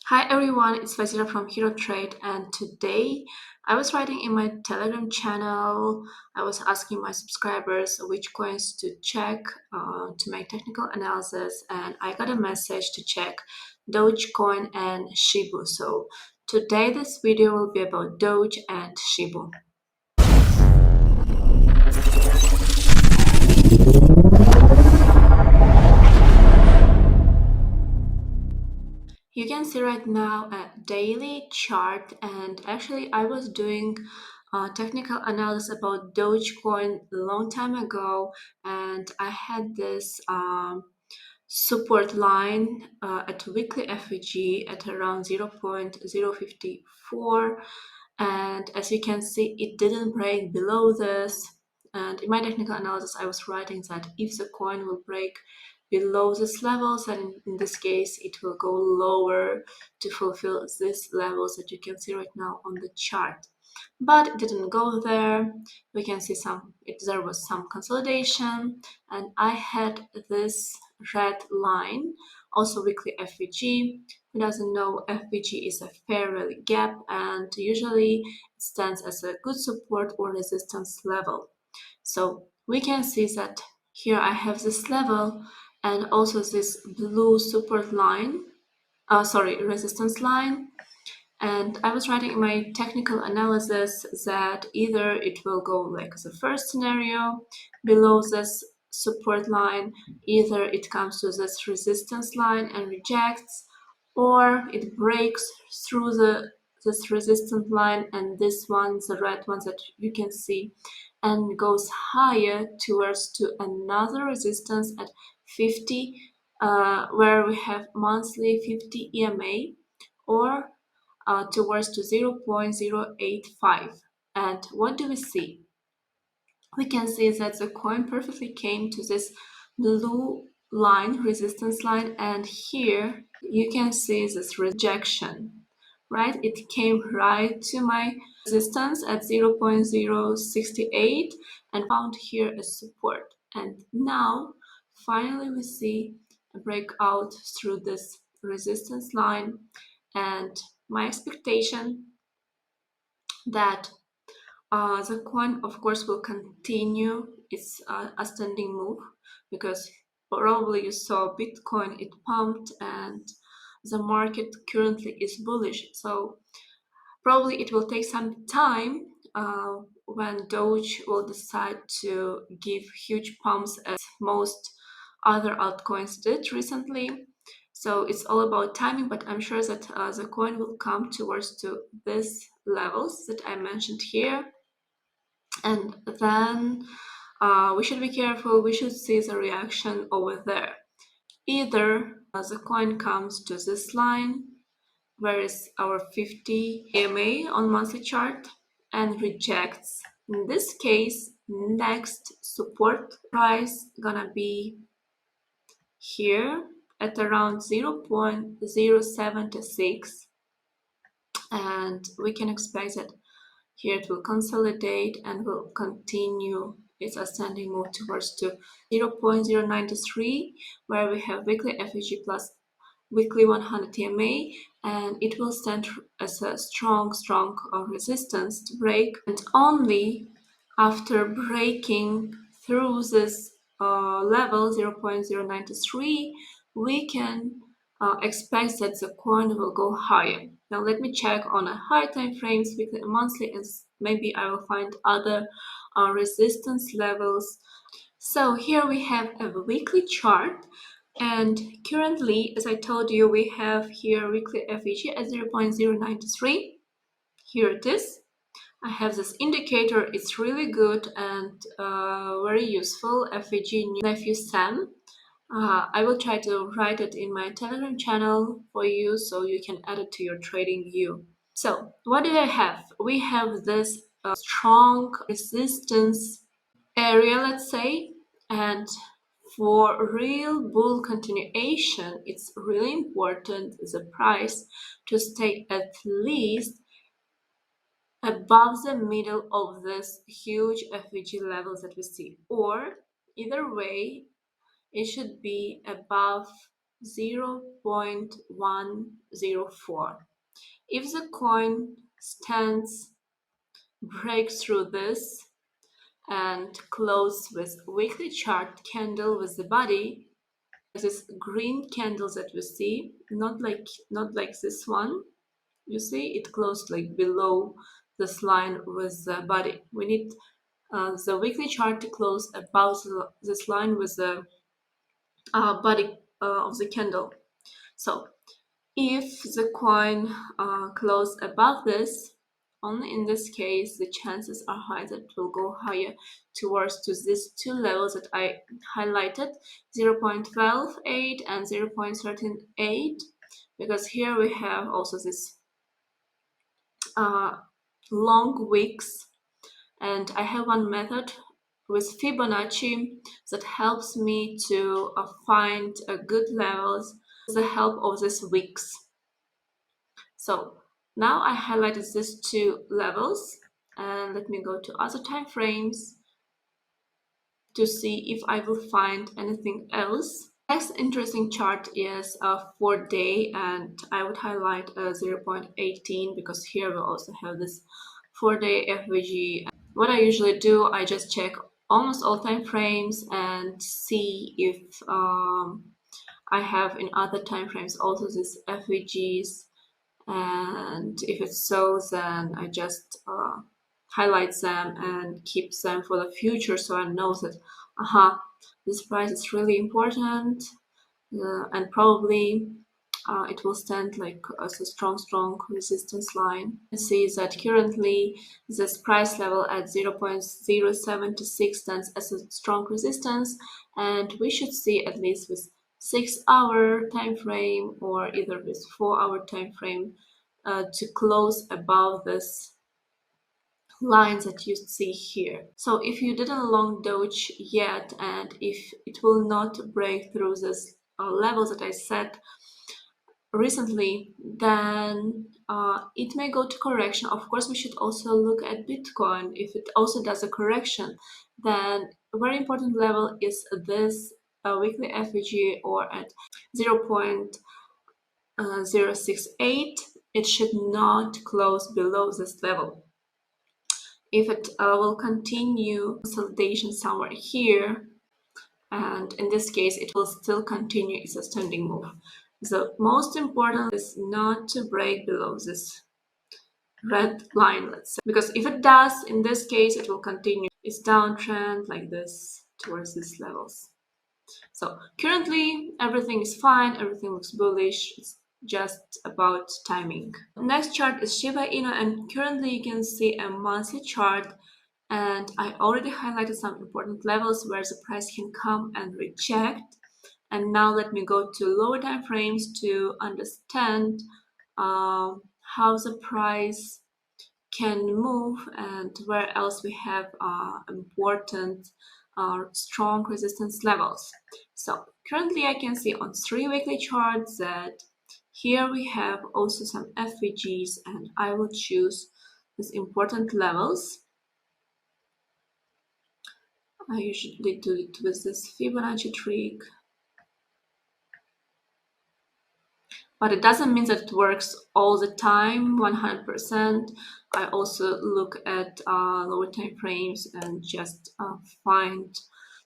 Hi everyone, it's Vasila from Hyrotrade, and today I was writing in my Telegram channel. I was asking my subscribers which coins to check to make technical analysis, and I got a message to check Dogecoin and Shiba. So today this video will be about Doge and Shiba. You can see right now a daily chart, and actually I was doing technical analysis about Dogecoin a long time ago, and I had this support line at weekly FVG at around 0.054, and as you can see it didn't break below this. And in my technical analysis I was writing that if the coin will break below these levels, and in this case it will go lower to fulfill these levels that you can see right now on the chart, but it didn't go there. We can see there was some consolidation, and I had this red line, also weekly FVG. Who doesn't know, FVG is a fair value gap, and usually it stands as a good support or resistance level. So we can see that here I have this level and also this blue support line, resistance line. And I was writing in my technical analysis that either it will go like the first scenario below this support line, either it comes to this resistance line and rejects, or it breaks through this resistance line and this one, the red ones that you can see, and goes higher towards to another resistance at 50, where we have monthly 50 EMA, or towards to 0.085. And what do we see? We can see that the coin perfectly came to this blue line, resistance line, and here you can see this rejection, right? It came right to my resistance at 0.068 and found here a support. And now finally we see a breakout through this resistance line, and my expectation that the coin, of course, will continue its ascending move, because probably you saw Bitcoin, it pumped, and the market currently is bullish. So probably it will take some time when Doge will decide to give huge pumps as most other altcoins did recently. So it's all about timing, but I'm sure that the coin will come towards to these levels that I mentioned here. And then we should be careful. We should see the reaction over there. Either the coin comes to this line, where is our 50 EMA on monthly chart, and rejects. In this case, next support price gonna be here at around 0.076, and we can expect that here it will consolidate and will continue its ascending move towards to 0.093, where we have weekly FEG plus weekly 100 EMA, and it will stand as a strong resistance to break. And only after breaking through this level 0.093, we can expect that the coin will go higher. Now let me check on a higher time frames, weekly and monthly, and maybe I will find other resistance levels. So here we have a weekly chart, and currently, as I told you, we have here weekly FEG at 0.093. Here it is. I have this indicator. It's really good and very useful. FEG nephew Sam. I will try to write it in my Telegram channel for you so you can add it to your trading view. So what do I have? We have this strong resistance area, let's say, and for real bull continuation, it's really important the price to stay at least above the middle of this huge FVG levels that we see, or either way, it should be above 0.104. If the coin breaks through this and close with weekly chart candle with the body, this green candles that we see, not like this one. You see, it closed like below this line with the body. We need the weekly chart to close above this line with the body of the candle. So if the coin closes above this, only in this case the chances are high that it will go higher towards to these two levels that I highlighted, 0.128 and 0.138, because here we have also this long wicks, and I have one method with Fibonacci that helps me to find good levels with the help of these wicks. So now I highlighted these two levels, and let me go to other time frames to see if I will find anything else. Next interesting chart is a 4-day, and I would highlight 0.18 because here we also have this 4-day FVG. What I usually do, I just check almost all time frames and see if I have in other time frames also these FVGs, and if it's so, then I just highlight them and keep them for the future, so I know that this price is really important, and probably it will stand like as a strong resistance line. You see that currently this price level at 0.076 stands as a strong resistance, and we should see at least with 6-hour time frame or either with 4-hour time frame to close above this lines that you see here. So if you didn't long Doge yet, and if it will not break through this levels that I set recently, then it may go to correction. Of course, we should also look at Bitcoin. If it also does a correction, then a very important level is this weekly FVG, or at 0.068. It should not close below this level. If it will continue consolidation somewhere here, and in this case it will still continue its ascending move. The most important is not to break below this red line, let's say, because if it does, in this case it will continue its downtrend like this towards these levels. So currently everything is fine, everything looks bullish, it's just about timing. Next chart is Shiba Inu, and currently you can see a monthly chart, and I already highlighted some important levels where the price can come and reject. And now let me go to lower time frames to understand how the price can move and where else we have important strong resistance levels. So currently I can see on 3 weekly charts that here we have also some FVGs, and I will choose these important levels. I usually do it with this Fibonacci trick, but it doesn't mean that it works all the time 100%. I also look at lower time frames and just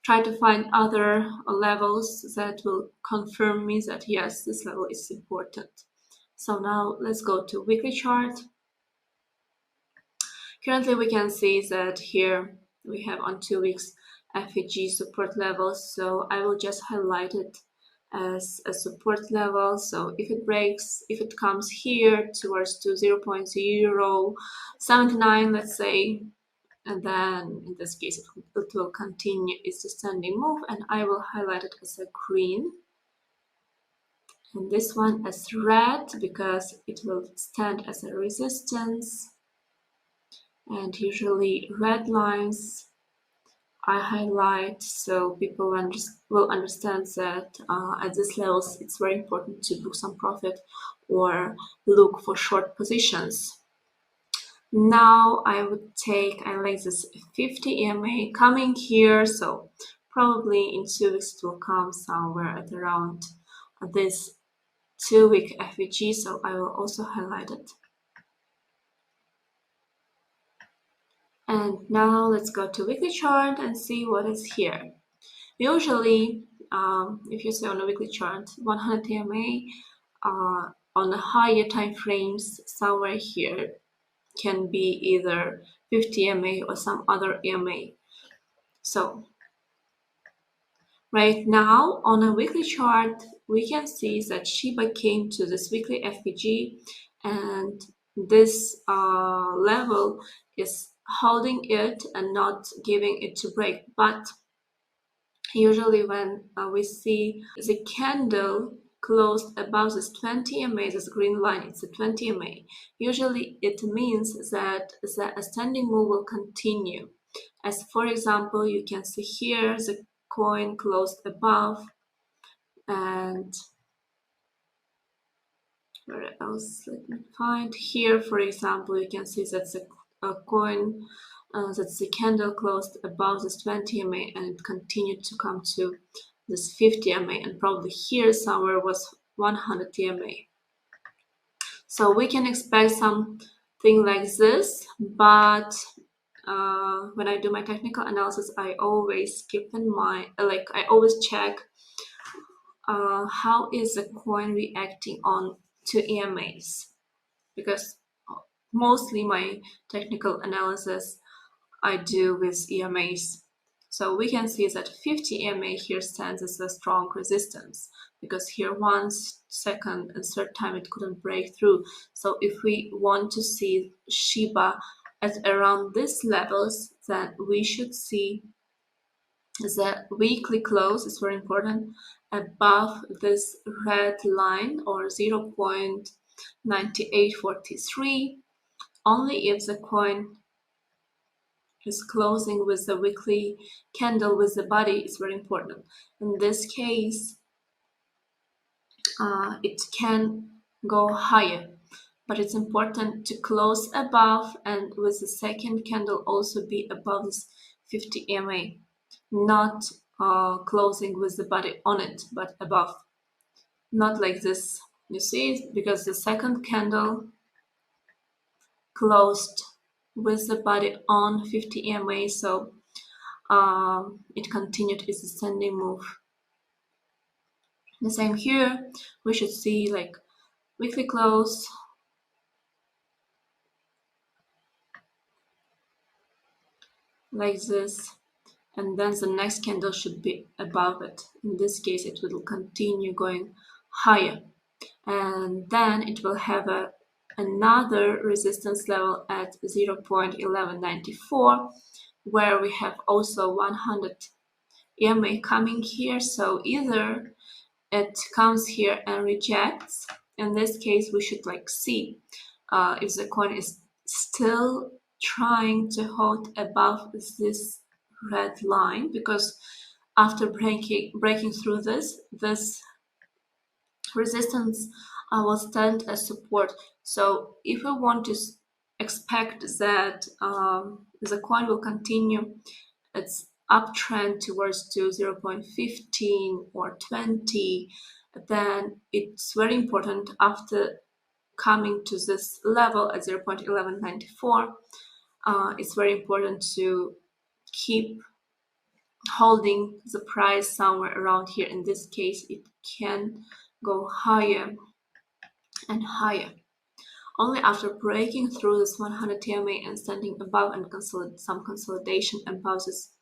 try to find other levels that will confirm me that yes, this level is important. So now let's go to weekly chart. Currently we can see that here we have on 2 weeks FVG support levels, so I will just highlight it as a support level. So if it breaks, if it comes here towards to 0.079, let's say, and then in this case it will continue its descending move, and I will highlight it as a green, and this one as red because it will stand as a resistance. And usually red lines I highlight so people will understand that at these levels it's very important to book some profit or look for short positions. Now I like this 50 EMA coming here, so probably in 2 weeks it will come somewhere at around this 2-week FVG, so I will also highlight it. And now let's go to weekly chart and see what is here. Usually, if you see on a weekly chart, 100 EMA on the higher time frames, somewhere here can be either 50 EMA or some other EMA. So right now on a weekly chart, we can see that Shiba came to this weekly FVG, and this level is holding it and not giving it to break. But usually when we see the candle closed above this 20 EMA, this green line, it's a 20 EMA. Usually it means that the ascending move will continue. As for example, you can see here the coin closed above, and where else? Let me find here. For example, you can see that the coin, that the candle closed above this 20 EMA and it continued to come to this 50 EMA, and probably here somewhere was 100 EMA. So we can expect something like this, but when I do my technical analysis, I always keep in mind, I always check how is the coin reacting on to EMAs, because mostly my technical analysis I do with EMAs. So we can see that 50 EMA here stands as a strong resistance, because here once, second and third time it couldn't break through. So if we want to see Shiba at around these levels, then we should see the weekly close is very important above this red line, or 0.9843. Only if the coin is closing with the weekly candle with the body is very important. In this case, it can go higher, but it's important to close above, and with the second candle also be above this 50 EMA, not closing with the body on it, but above. Not like this, you see, because the second candle closed with the body on 50 EMA, so it continued its ascending move. The same here, we should see like weekly close, like this, and then the next candle should be above it. In this case, it will continue going higher, and then it will have another resistance level at 0.1194, where we have also 100 EMA coming here. So either it comes here and rejects. In this case, we should see if the coin is still trying to hold above this red line, because after breaking through this resistance will stand as support. So if we want to expect that the coin will continue its uptrend towards to 0.15 or 20, then it's very important, after coming to this level at 0.1194, it's very important to keep holding the price somewhere around here. In this case, it can go higher and higher. Only after breaking through this 100 EMA and standing above and some consolidation above this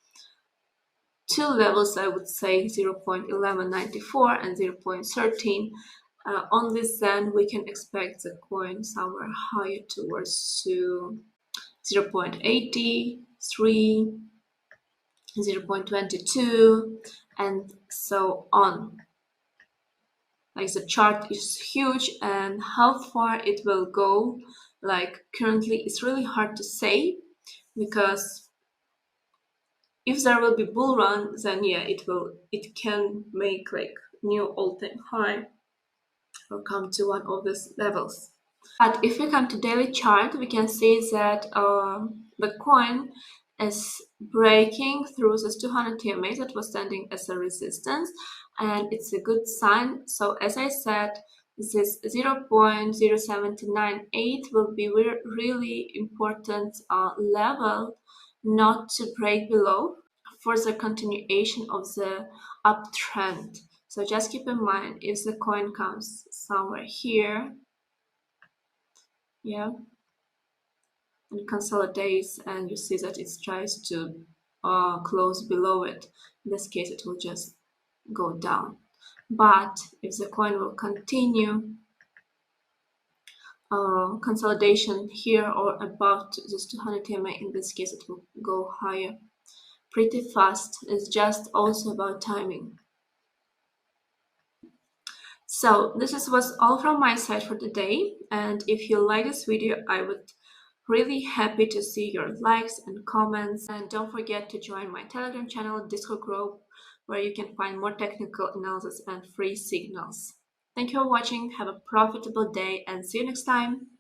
two levels, I would say 0.1194 and 0.13, on this then we can expect the coin somewhere higher towards to 0.83, 0.22, and so on. The chart is huge, and how far it will go, currently it's really hard to say, because if there will be bull run, then yeah, it can make new all-time high or come to one of these levels. But if we come to daily chart, we can see that the coin is breaking through this 200 TMA that was standing as a resistance, and it's a good sign. So as I said, this 0.07298 will be really important level not to break below for the continuation of the uptrend. So just keep in mind, if the coin comes somewhere here, yeah, and consolidates, and you see that it tries to close below it, in this case it will just go down. But if the coin will continue consolidation here or above this 200 TMA, in this case it will go higher pretty fast. It's just also about timing. So this was all from my side for today, and if you like this video, I would really happy to see your likes and comments, and don't forget to join my Telegram channel, Discord group, where you can find more technical analysis and free signals. Thank you for watching, have a profitable day, and see you next time.